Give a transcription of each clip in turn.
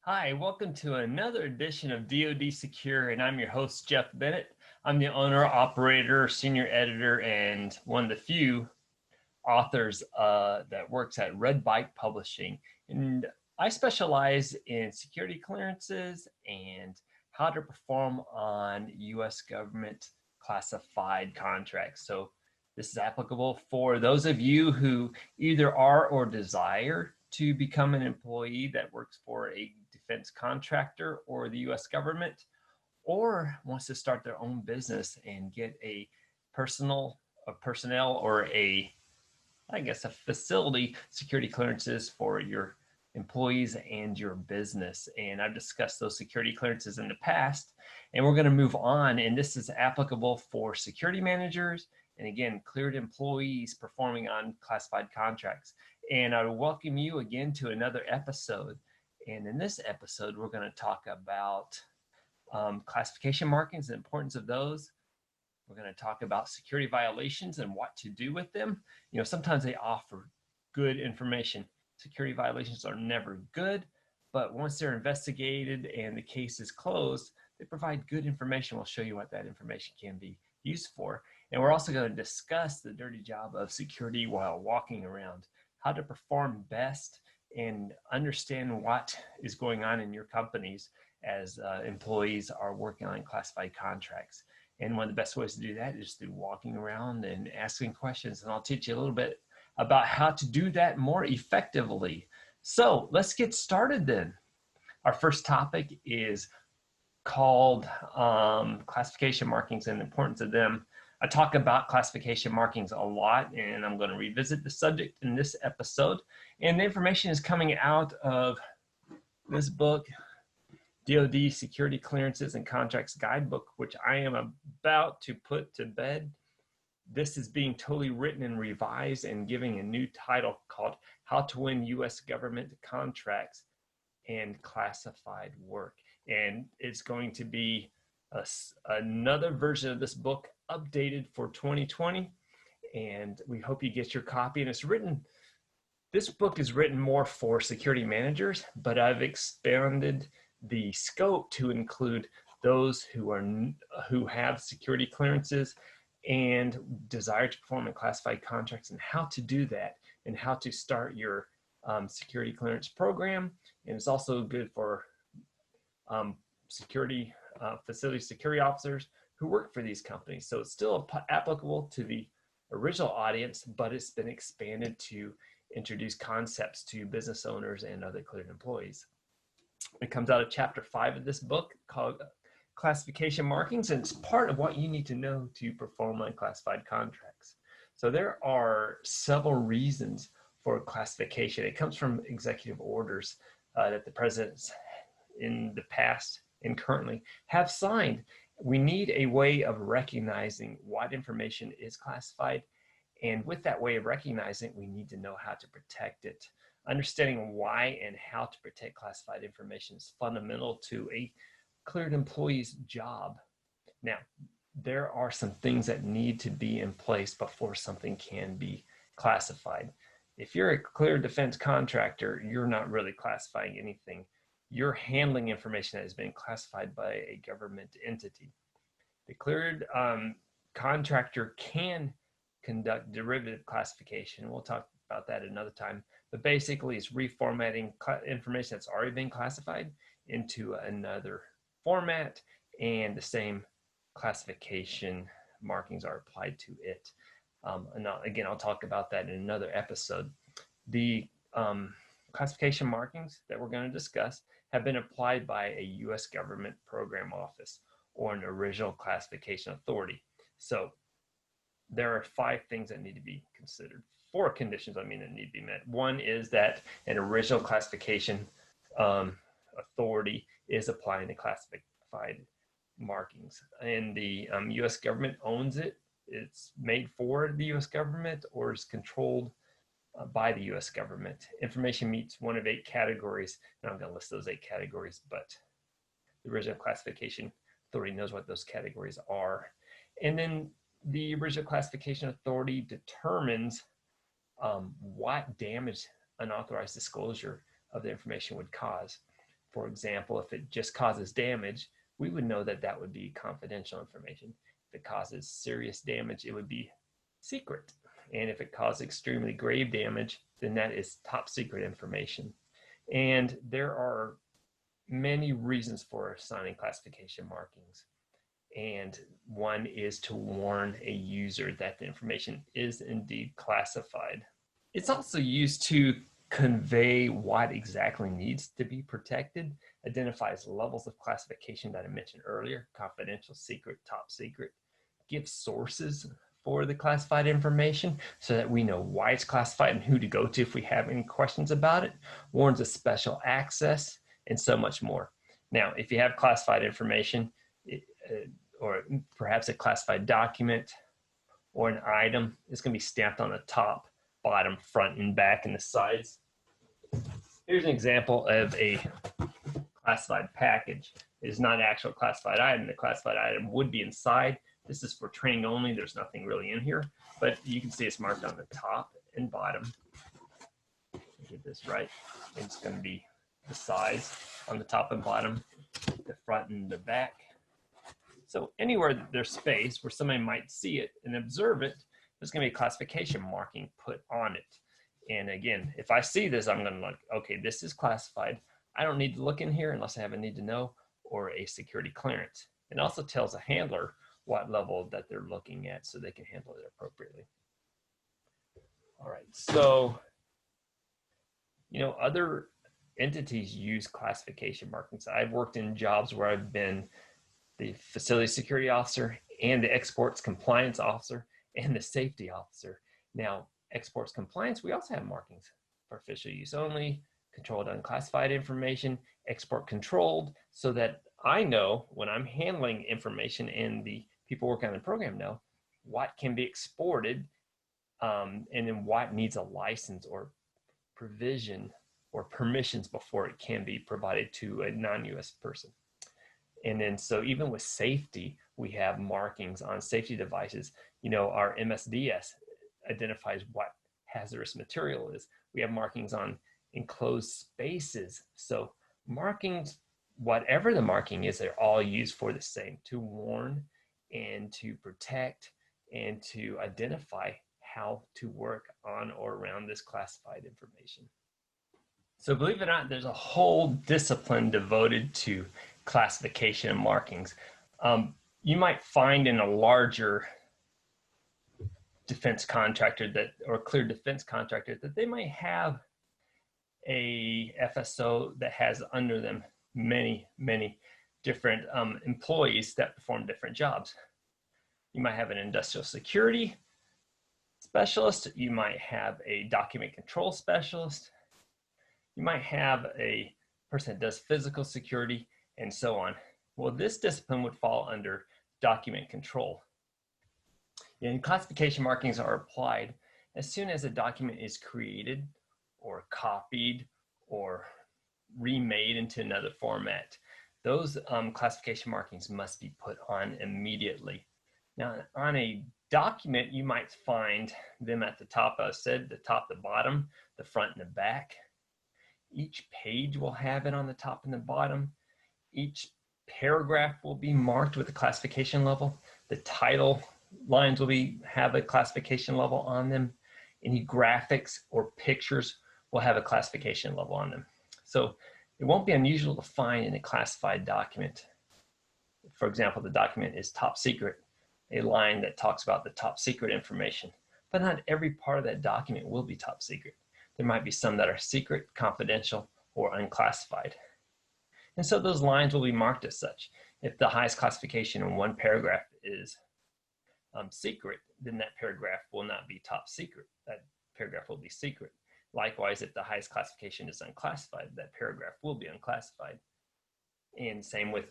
Hi, welcome to another edition of DoD Secure, and I'm your host, Jeff Bennett. I'm the owner, operator, senior editor, and one of the few authors that works at Red Bike Publishing. And I specialize in security clearances and how to perform on U.S. government classified contracts. So this is applicable for those of you who either are or desire to become an employee that works for a defense contractor or the U.S. government, or wants to start their own business and get a personnel or a facility security clearances for your employees and your business. And I've discussed those security clearances in the past, and we're going to move on. And this is applicable for security managers and, again, cleared employees performing on classified contracts. And I welcome you again to another episode. And in this episode, we're going to talk about classification markings, the importance of those. We're going to talk about security violations and what to do with them. You know, sometimes they offer good information. Security violations are never good, but once they're investigated and the case is closed, they provide good information. We'll show you what that information can be used for. And we're also going to discuss the dirty job of security while walking around, how to perform best and understand what is going on in your companies as employees are working on classified contracts. And one of the best ways to do that is through walking around and asking questions. And I'll teach you a little bit about how to do that more effectively. So let's get started then. Our first topic is called classification markings and the importance of them. I talk about classification markings a lot, and I'm going to revisit the subject in this episode. And the information is coming out of this book, DoD Security Clearances and Contracts Guidebook, which I am about to put to bed. This is being totally written and revised and giving a new title called How to Win U.S. Government Contracts and Classified Work. And it's going to be another version of this book updated for 2020. And we hope you get your copy. And this book is written more for security managers, but I've expanded the scope to include those who have security clearances and desire to perform in classified contracts, and how to do that, and how to start your security clearance program. And it's also good for facility security officers who work for these companies. So it's still applicable to the original audience, but it's been expanded to introduce concepts to business owners and other cleared employees. It comes out of chapter 5 of this book called Classification Markings, and it's part of what you need to know to perform on classified contracts. So there are several reasons for classification. It comes from executive orders that the presidents in the past and currently have signed. We need a way of recognizing what information is classified, and with that way of recognizing, we need to know how to protect it. Understanding why and how to protect classified information is fundamental to a cleared employee's job. Now, there are some things that need to be in place before something can be classified. If you're a cleared defense contractor, you're not really classifying anything. You're handling information that has been classified by a government entity. The cleared contractor can conduct derivative classification. We'll talk about that another time. But basically, it's reformatting information that's already been classified into another format, and the same classification markings are applied to it. Again, I'll talk about that in another episode. The classification markings that we're going to discuss have been applied by a U.S. government program office or an original classification authority. So there are 5 things that need to be considered. 4 conditions, that need to be met. One is that an original classification authority is applying the classified markings, and the U.S. government owns it. It's made for the U.S. government or is controlled by the U.S. government. Information meets one of 8 categories, and I'm going to list those 8 categories, but the original classification authority knows what those categories are. And then the original classification authority determines what damage unauthorized disclosure of the information would cause. For example, if it just causes damage, we would know that that would be confidential information. If it causes serious damage, it would be secret. And if it causes extremely grave damage, then that is top secret information. And there are many reasons for assigning classification markings. And one is to warn a user that the information is indeed classified. It's also used to convey what exactly needs to be protected, identifies levels of classification that I mentioned earlier, confidential, secret, top secret, gives sources for the classified information so that we know why it's classified and who to go to if we have any questions about it, warns of special access, and so much more. Now, if you have classified information, or perhaps a classified document or an item, it's going to be stamped on the top, bottom, front, and back, and the sides. Here's an example of a classified package. It is not an actual classified item. The classified item would be inside. This is for training only. There's nothing really in here, but you can see it's marked on the top and bottom. Get this right. It's going to be the size on the top and bottom, the front and the back. So anywhere that there's space where somebody might see it and observe it, there's going to be a classification marking put on it. And again, if I see this, I'm going to look, okay, this is classified. I don't need to look in here unless I have a need to know or a security clearance. It also tells a handler what level that they're looking at so they can handle it appropriately. All right, so, other entities use classification markings. I've worked in jobs where I've been the facility security officer and the exports compliance officer and the safety officer. Now, exports compliance, we also have markings for official use only, controlled unclassified information, export controlled, so that I know when I'm handling information and the people working on the program know what can be exported and then what needs a license or provision or permissions before it can be provided to a non-US person. And then, so even with safety, we have markings on safety devices. Our MSDS identifies what hazardous material is. We have markings on enclosed spaces. So markings, whatever the marking is, they're all used for the same, to warn and to protect and to identify how to work on or around this classified information. So believe it or not, there's a whole discipline devoted to classification and markings. You might find in a larger defense contractor or clear defense contractor that they might have a FSO that has under them many, many different employees that perform different jobs. You might have an industrial security specialist. You might have a document control specialist. You might have a person that does physical security and so on. Well, this discipline would fall under document control. And classification markings are applied as soon as a document is created or copied or remade into another format. Those classification markings must be put on immediately. Now, on a document, you might find them at the top. I said the top, the bottom, the front, and the back. Each page will have it on the top and the bottom. Each paragraph will be marked with a classification level. The title lines will have a classification level on them. Any graphics or pictures will have a classification level on them. So it won't be unusual to find in a classified document. For example, the document is top secret, a line that talks about the top secret information, but not every part of that document will be top secret. There might be some that are secret, confidential, or unclassified. And so those lines will be marked as such. If the highest classification in one paragraph is secret, then that paragraph will not be top secret. That paragraph will be secret. Likewise, if the highest classification is unclassified, that paragraph will be unclassified. And same with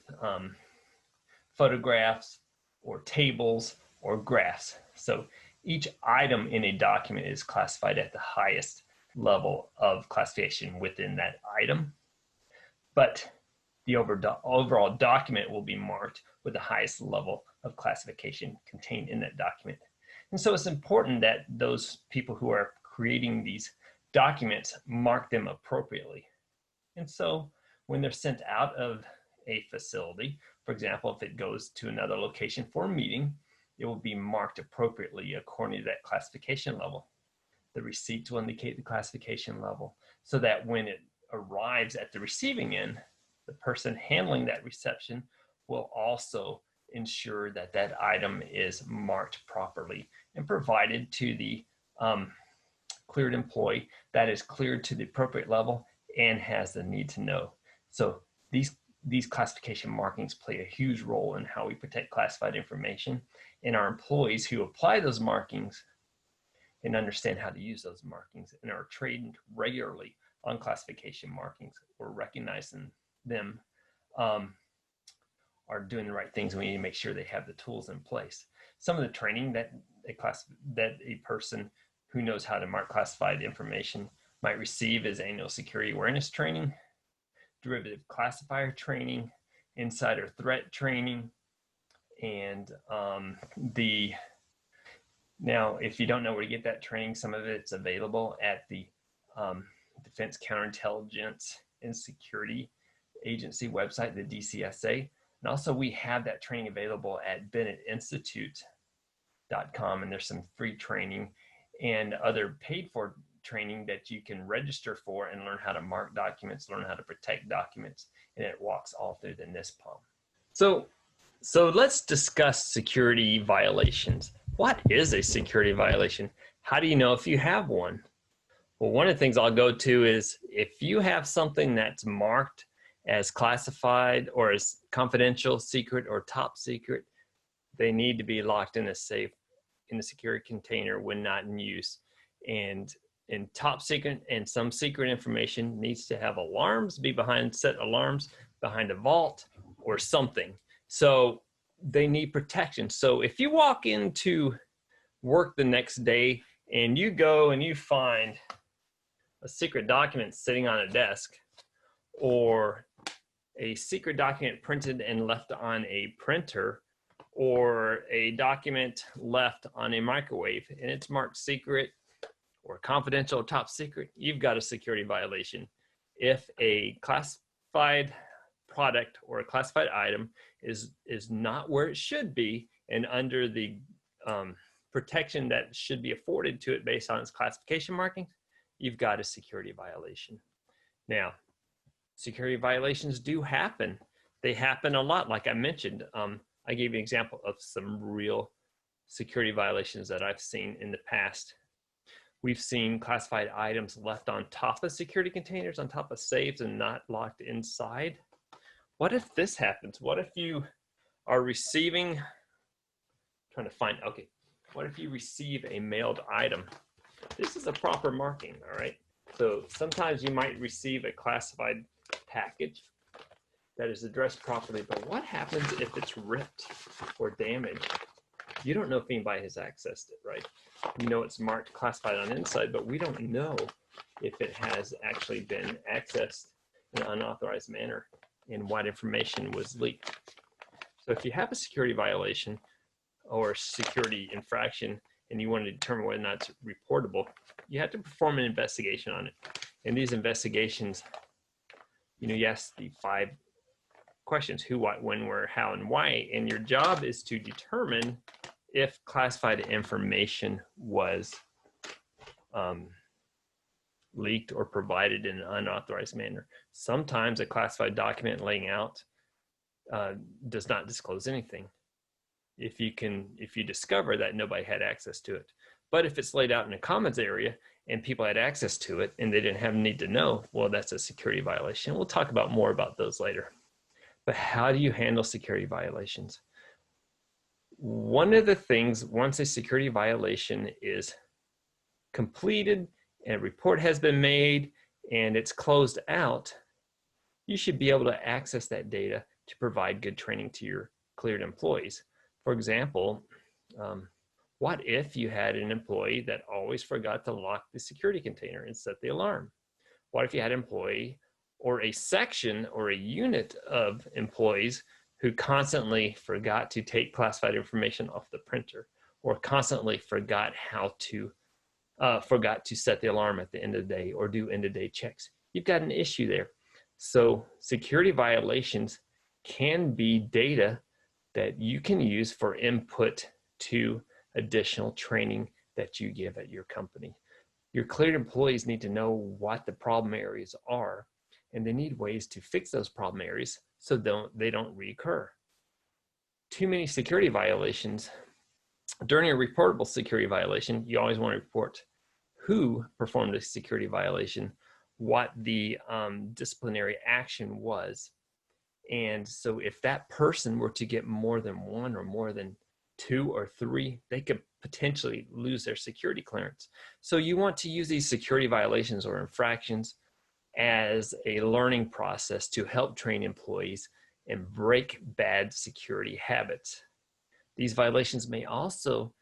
photographs or tables or graphs. So each item in a document is classified at the highest level of classification within that item. But the overall document will be marked with the highest level of classification contained in that document. And so it's important that those people who are creating these documents mark them appropriately. And so when they're sent out of a facility, for example, if it goes to another location for a meeting, it will be marked appropriately according to that classification level. The receipts will indicate the classification level so that when it arrives at the receiving end, the person handling that reception will also ensure that that item is marked properly and provided to the cleared employee that is cleared to the appropriate level and has the need to know. So these classification markings play a huge role in how we protect classified information, and our employees who apply those markings and understand how to use those markings and are trained regularly on classification markings or recognizing them are doing the right things. We need to make sure they have the tools in place. Some of the training that a person who knows how to mark classified information might receive is annual security awareness training, derivative classifier training, insider threat training, and now, if you don't know where to get that training, some of it's available at the Defense Counterintelligence and Security Agency website, the DCSA. And also we have that training available at BennettInstitute.com, and there's some free training and other paid for training that you can register for and learn how to mark documents, learn how to protect documents, and it walks all through the NISPOM. So let's discuss security violations. What is a security violation? How do you know if you have one? Well, one of the things I'll go to is if you have something that's marked as classified or as confidential, secret, or top secret, they need to be locked in a safe in a secure container when not in use. And top secret and some secret information needs to have alarms, be behind set alarms, behind a vault or something. So they need protection. So if you walk into work the next day and you go and you find a secret document sitting on a desk, or a secret document printed and left on a printer, or a document left on a microwave and it's marked secret or confidential or top secret, you've got a security violation. If a classified product or a classified item is not where it should be and under the protection that should be afforded to it based on its classification markings, you've got a security violation. Now, security violations do happen. They happen a lot, like I mentioned. I gave you an example of some real security violations that I've seen in the past. We've seen classified items left on top of security containers, on top of safes, and not locked inside. What if this happens? What if you are receiving, what if you receive a mailed item? This is a proper marking, all right? So sometimes you might receive a classified package that is addressed properly, but what happens if it's ripped or damaged? You don't know if anybody has accessed it, right? You know it's marked classified on the inside, but we don't know if it has actually been accessed in an unauthorized manner and what information was leaked. So if you have a security violation or security infraction and you want to determine whether or not it's reportable, you have to perform an investigation on it. And these investigations, you ask the 5 questions: who, what, when, where, how, and why. And your job is to determine if classified information was leaked or provided in an unauthorized manner. Sometimes a classified document laying out does not disclose anything if you discover that nobody had access to it. But if it's laid out in a commons area and people had access to it and they didn't have a need to know, well, that's a security violation. We'll talk about more about those later. But how do you handle security violations? One of the things, once a security violation is completed and a report has been made and it's closed out, you should be able to access that data to provide good training to your cleared employees. For example, what if you had an employee that always forgot to lock the security container and set the alarm? What if you had an employee or a section or a unit of employees who constantly forgot to take classified information off the printer, or constantly forgot to set the alarm at the end of the day or do end of day checks? You've got an issue there. So security violations can be data that you can use for input to additional training that you give at your company. Your cleared employees need to know what the problem areas are, and they need ways to fix those problem areas so they don't reoccur. Too many security violations. During a reportable security violation, you always want to report who performed the security violation, what the disciplinary action was. And so if that person were to get more than one or more than two or three, they could potentially lose their security clearance. So you want to use these security violations or infractions as a learning process to help train employees and break bad security habits. These violations may also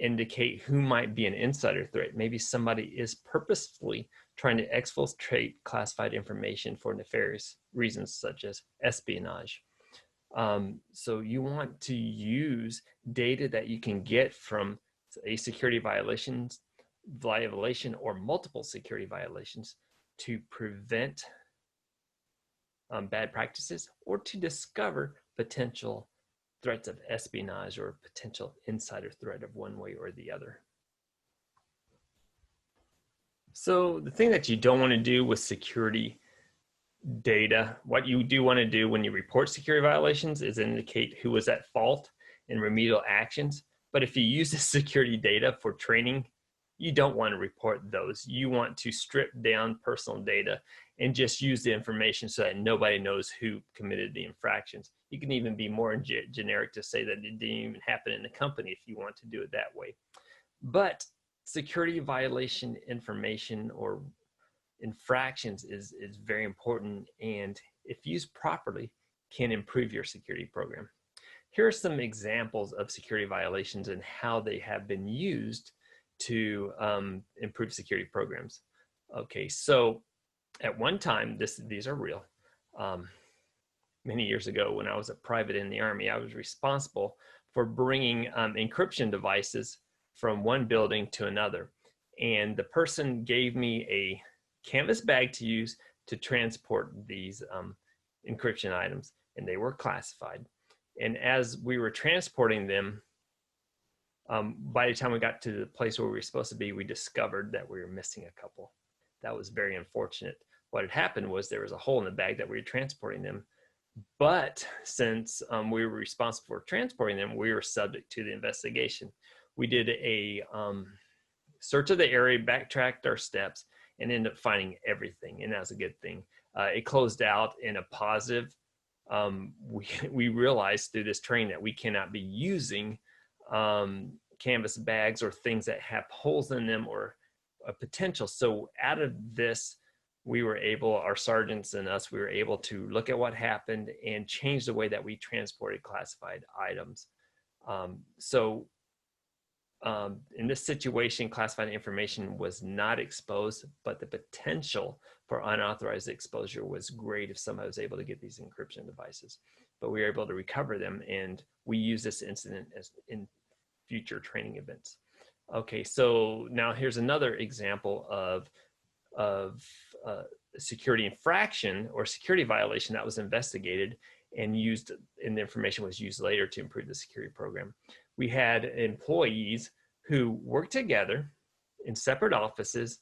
indicate who might be an insider threat. Maybe somebody is purposefully trying to exfiltrate classified information for nefarious reasons such as espionage. So you want to use data that you can get from a security violation or multiple security violations to prevent bad practices or to discover potential threats of espionage or potential insider threat of one way or the other. So the thing that you don't want to do with security data, what you do want to do when you report security violations is indicate who was at fault in remedial actions. But if you use the security data for training, you don't want to report those. You want to strip down personal data and just use the information so that nobody knows who committed the infractions. You can even be more generic to say that it didn't even happen in the company if you want to do it that way. But security violation information or infractions is very important, and if used properly, can improve your security program. Here are some examples of security violations and how they have been used to improve security programs. Okay, so at one time, these are real. Many years ago, when I was a private in the Army, I was responsible for bringing encryption devices from one building to another. And the person gave me a canvas bag to use to transport these encryption items, and they were classified. And as we were transporting them, by the time we got to the place where we were supposed to be, we discovered that we were missing a couple. That was very unfortunate. What had happened was there was a hole in the bag that we were transporting them. But since we were responsible for transporting them, we were subject to the investigation. We did a search of the area, backtracked our steps, and ended up finding everything, and that's a good thing. It closed out in a positive. We realized through this training that we cannot be using canvas bags or things that have holes in them or a potential. So out of this, we were able, our sergeants and us, we were able to look at what happened and change the way that we transported classified items. In this situation, classified information was not exposed, but the potential for unauthorized exposure was great if somebody was able to get these encryption devices. But we were able to recover them, and we use this incident as in future training events. Okay, so now here's another example of security infraction or security violation that was investigated and used, and the information was used later to improve the security program. We had employees who worked together in separate offices.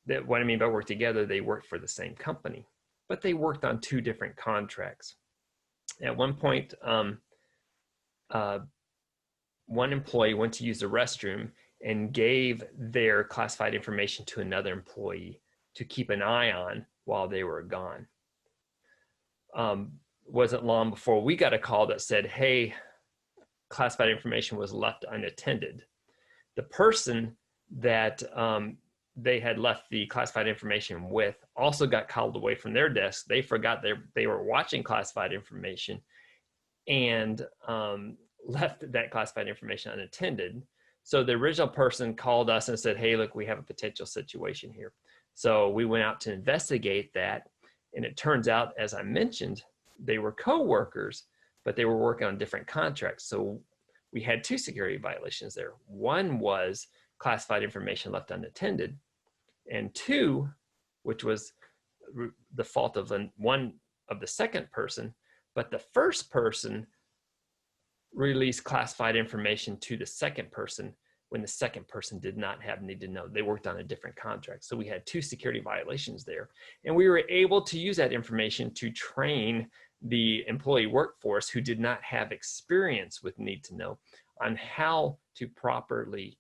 That, what I mean by work together, they worked for the same company, but they worked on two different contracts. At one point, one employee went to use the restroom and gave their classified information to another employee to keep an eye on while they were gone. Wasn't long before we got a call that said, hey, classified information was left unattended. The person that they had left the classified information with also got called away from their desk. They forgot they were watching classified information and left that classified information unattended. So the original person called us and said, hey, look, we have a potential situation here. So we went out to investigate that. And it turns out, as I mentioned, they were co-workers, but they were working on different contracts. So we had two security violations there. One was classified information left unattended, and two, which was the fault of one of the second person, but the first person released classified information to the second person when the second person did not have need to know. They worked on a different contract. So we had two security violations there. And we were able to use that information to train the employee workforce who did not have experience with need to know on how to properly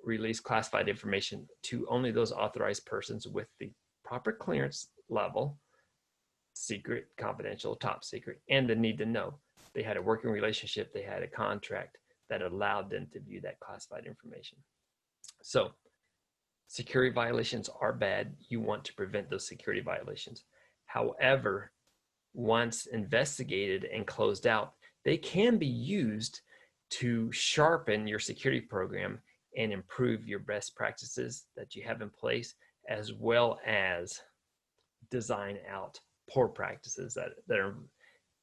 release classified information to only those authorized persons with the proper clearance level, secret, confidential, top secret, and the need to know. They had a working relationship, they had a contract that allowed them to view that classified information. So security violations are bad. You want to prevent those security violations. However, once investigated and closed out, they can be used to sharpen your security program and improve your best practices that you have in place, as well as design out poor practices that are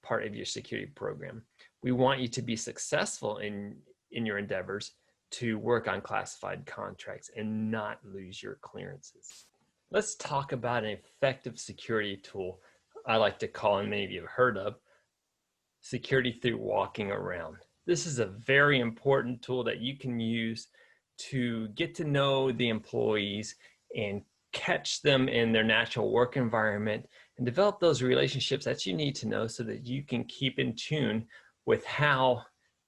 part of your security program. We want you to be successful in your endeavors to work on classified contracts and not lose your clearances. Let's talk about an effective security tool I like to call, and many of you have heard of, security through walking around. This is a very important tool that you can use to get to know the employees and catch them in their natural work environment and develop those relationships that you need to know so that you can keep in tune with how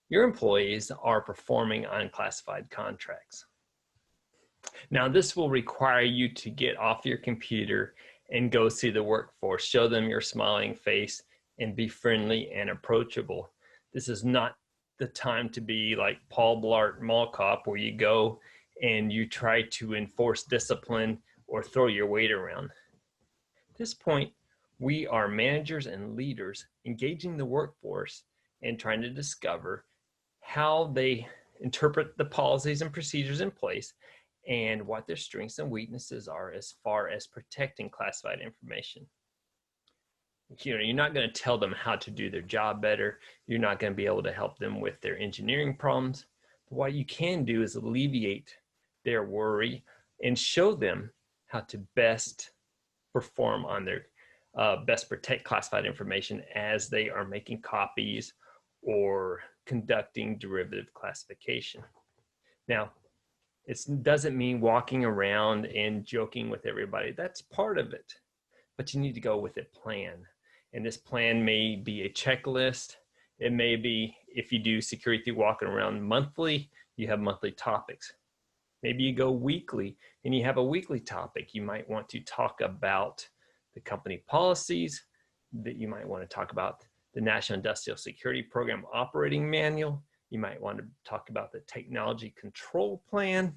your employees are performing on classified contracts. Now, this will require you to get off your computer and go see the workforce, show them your smiling face, and be friendly and approachable. This is not the time to be like Paul Blart Mall Cop, where you go and you try to enforce discipline or throw your weight around. At this point, we are managers and leaders engaging the workforce and trying to discover how they interpret the policies and procedures in place and what their strengths and weaknesses are as far as protecting classified information. You're not going to tell them how to do their job better. You're not going to be able to help them with their engineering problems. But what you can do is alleviate their worry and show them how to best perform on their best protect classified information as they are making copies or conducting derivative classification. Now, it doesn't mean walking around and joking with everybody. That's part of it, but you need to go with a plan. And this plan may be a checklist. It may be, if you do security through walking around monthly, you have monthly topics. Maybe you go weekly and you have a weekly topic. You might want to talk about the company policies, that you might want to talk about the National Industrial Security Program Operating Manual. You might want to talk about the Technology Control Plan,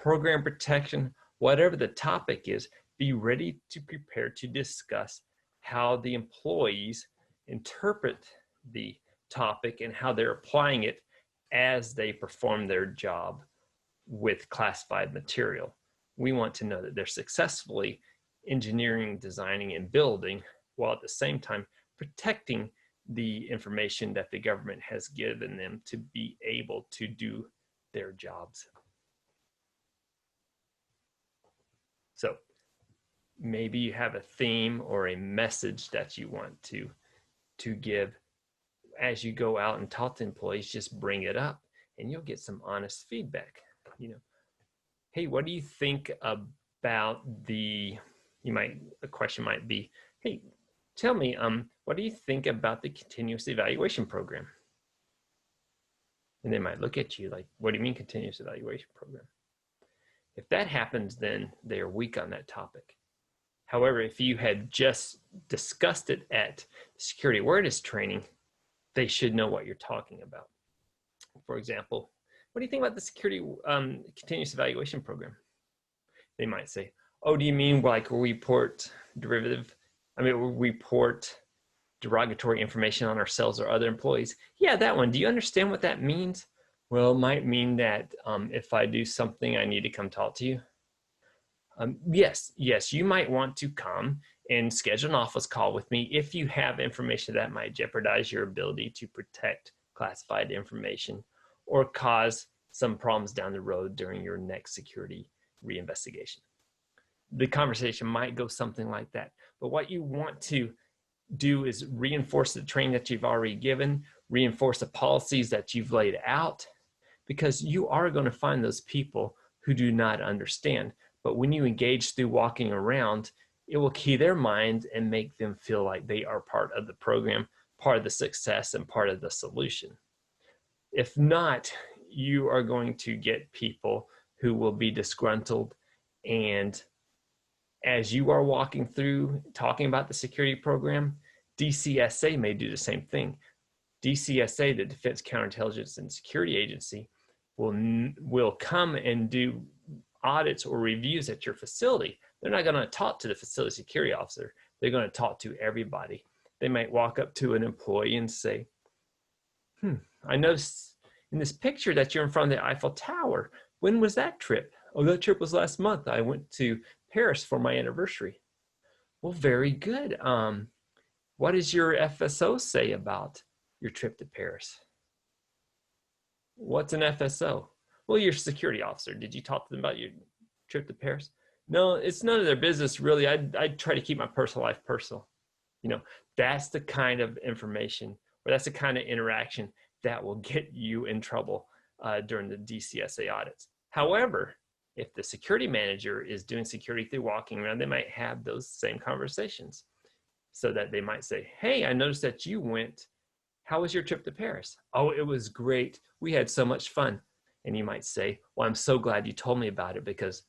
Program Protection, whatever the topic is. Be ready to prepare to discuss how the employees interpret the topic and how they're applying it as they perform their job with classified material. We want to know that they're successfully engineering, designing, and building, while at the same time protecting the information that the government has given them to be able to do their jobs. So maybe you have a theme or a message that you want to give. As you go out and talk to employees, just bring it up and you'll get some honest feedback. Hey, what do you think about a question might be, hey, tell me, what do you think about the continuous evaluation program? And they might look at you like, what do you mean continuous evaluation program? If that happens, then they are weak on that topic. However, if you had just discussed it at security awareness training, they should know what you're talking about. For example, what do you think about the security continuous evaluation program? They might say, oh, do you mean like report derogatory information on ourselves or other employees? Yeah, that one. Do you understand what that means? Well, it might mean that if I do something, I need to come talk to you. Yes, you might want to come and schedule an office call with me if you have information that might jeopardize your ability to protect classified information or cause some problems down the road during your next security reinvestigation. The conversation might go something like that. But what you want to do is reinforce the training that you've already given, reinforce the policies that you've laid out, because you are going to find those people who do not understand. But when you engage through walking around, it will key their mind and make them feel like they are part of the program, part of the success, and part of the solution. If not, you are going to get people who will be disgruntled. And as you are walking through talking about the security program, DCSA may do the same thing. DCSA, the Defense Counterintelligence and Security Agency, will come and do audits or reviews at your facility. They're not going to talk to the facility security officer. They're going to talk to everybody. They might walk up to an employee and say, I noticed in this picture that you're in front of the Eiffel Tower. When was that trip? Oh, that trip was last month. I went to Paris for my anniversary. Well, very good. What does your FSO say about your trip to Paris? What's an FSO? Well, your security officer. Did you talk to them about your trip to Paris? No, it's none of their business, really. I try to keep my personal life personal. You know, that's the kind of information, or that's the kind of interaction that will get you in trouble during the DCSA audits. However, if the security manager is doing security through walking around, they might have those same conversations, so that they might say, hey, I noticed that you went. How was your trip to Paris? Oh, it was great. We had so much fun. And you might say, well, I'm so glad you told me about it, because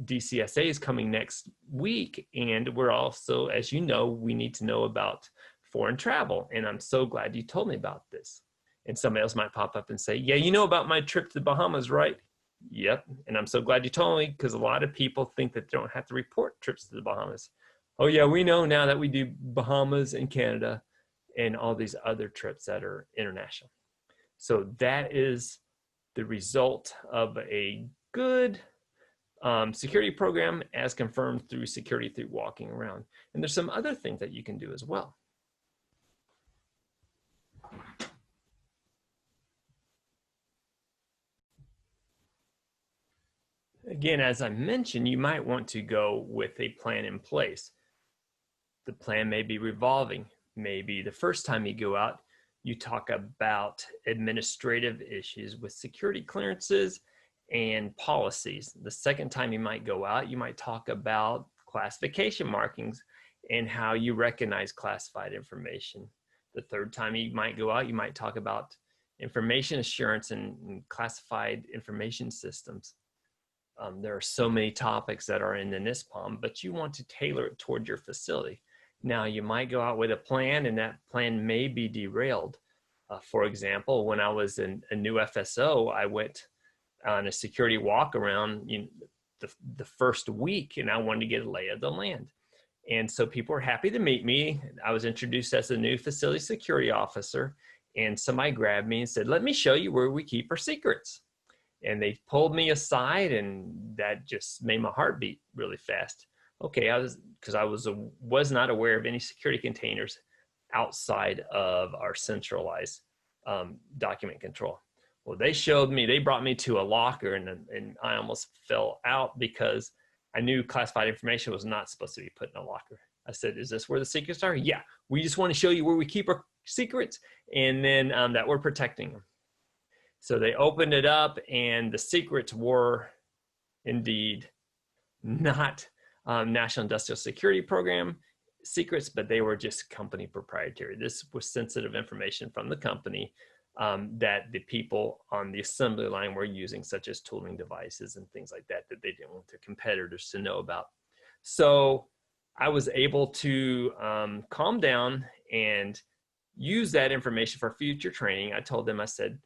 DCSA is coming next week. And we're also, as you know, we need to know about foreign travel. And I'm so glad you told me about this. And somebody else might pop up and say, yeah, you know about my trip to the Bahamas, right? Yep. And I'm so glad you told me, because a lot of people think that they don't have to report trips to the Bahamas. Oh, yeah, we know now that we do Bahamas and Canada and all these other trips that are international. So that is the result of a good security program, as confirmed through security through walking around. And there's some other things that you can do as well. Again, as I mentioned, you might want to go with a plan in place. The plan may be revolving. Maybe the first time you go out, you talk about administrative issues with security clearances and policies. The second time you might go out, you might talk about classification markings and how you recognize classified information. The third time you might go out, you might talk about information assurance and classified information systems. There are so many topics that are in the NISPOM, but you want to tailor it toward your facility. Now, you might go out with a plan, and that plan may be derailed. For example, when I was a new FSO, I went on a security walk around the first week, and I wanted to get a lay of the land. And so people were happy to meet me. I was introduced as the new facility security officer, and somebody grabbed me and said, let me show you where we keep our secrets. And they pulled me aside, and that just made my heart beat really fast. Okay, because I was not aware of any security containers outside of our centralized document control. Well, they brought me to a locker, and I almost fell out, because I knew classified information was not supposed to be put in a locker. I said, is this where the secrets are? Yeah, we just want to show you where we keep our secrets, and then that we're protecting them. So they opened it up, and the secrets were indeed not National Industrial Security Program secrets, but they were just company proprietary. This was sensitive information from the company that the people on the assembly line were using, such as tooling devices and things like that, that they didn't want their competitors to know about. So I was able to calm down and use that information for future training. I told them, I said,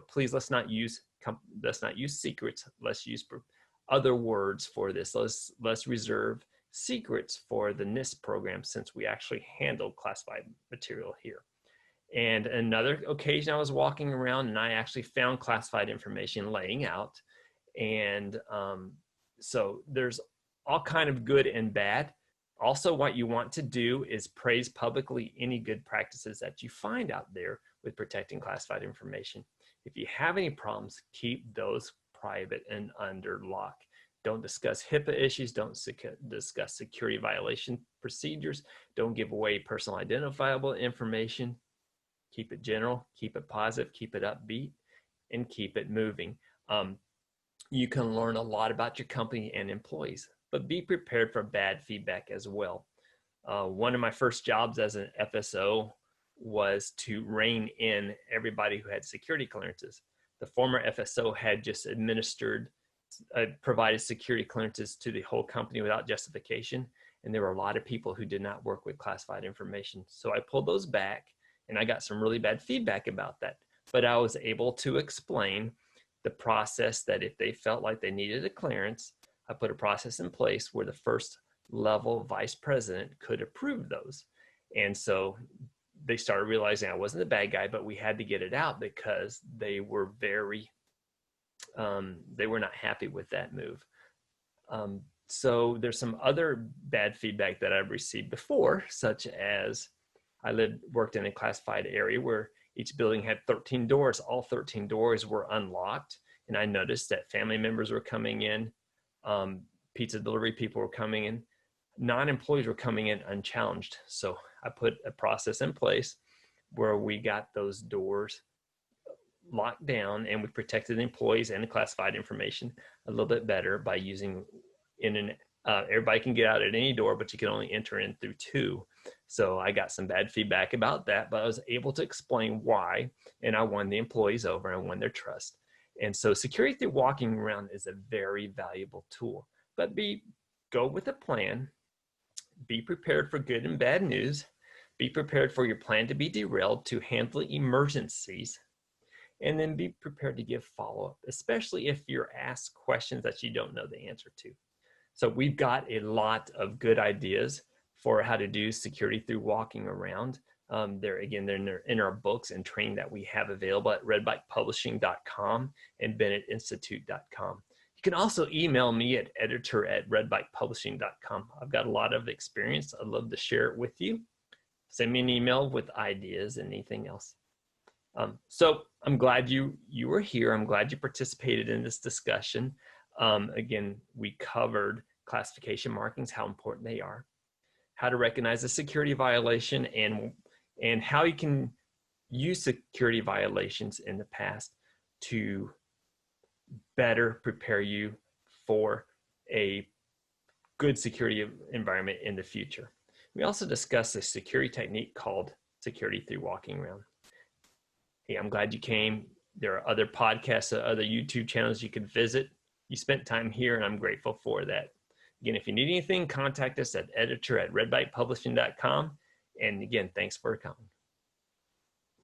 please, let's not use secrets. Let's use other words for this. Let's reserve secrets for the NIST program, since we actually handle classified material here. And another occasion, I was walking around, and I actually found classified information laying out. And so there's all kind of good and bad. Also, what you want to do is praise publicly any good practices that you find out there with protecting classified information. If you have any problems, keep those private and under lock. Don't discuss HIPAA issues. Don't discuss security violation procedures. Don't give away personal identifiable information. Keep it general, keep it positive, keep it upbeat, and keep it moving. You can learn a lot about your company and employees, but be prepared for bad feedback as well. One of my first jobs as an FSO was to rein in everybody who had security clearances. The former FSO had just provided security clearances to the whole company without justification. And there were a lot of people who did not work with classified information. So I pulled those back, and I got some really bad feedback about that. But I was able to explain the process that if they felt like they needed a clearance, I put a process in place where the first level vice president could approve those. And so they started realizing I wasn't the bad guy, but we had to get it out because they were they were not happy with that move. So there's some other bad feedback that I've received before, such as I worked in a classified area where each building had 13 doors. All 13 doors were unlocked. And I noticed that family members were coming in, pizza delivery people were coming in, non-employees were coming in unchallenged. So I put a process in place where we got those doors locked down, and we protected the employees and the classified information a little bit better by using everybody can get out at any door, but you can only enter in through 2. So I got some bad feedback about that, but I was able to explain why, and I won the employees over and won their trust. And so security through walking around is a very valuable tool, but go with a plan, be prepared for good and bad news, be prepared for your plan to be derailed to handle emergencies, and then be prepared to give follow-up, especially if you're asked questions that you don't know the answer to. So we've got a lot of good ideas for how to do security through walking around. They're in our books and training that we have available at redbikepublishing.com and bennettinstitute.com. You can also email me at editor@redbikepublishing.com. I've got a lot of experience. I'd love to share it with you. Send me an email with ideas and anything else. So I'm glad you were here. I'm glad you participated in this discussion. Again, we covered classification markings, how important they are, how to recognize a security violation, and how you can use security violations in the past to better prepare you for a good security environment in the future. We also discussed a security technique called security through walking around. Hey, I'm glad you came. There are other podcasts, other YouTube channels you could visit. You spent time here, and I'm grateful for that. Again, if you need anything, contact us at editor@redbikepublishing.com. And again, thanks for coming.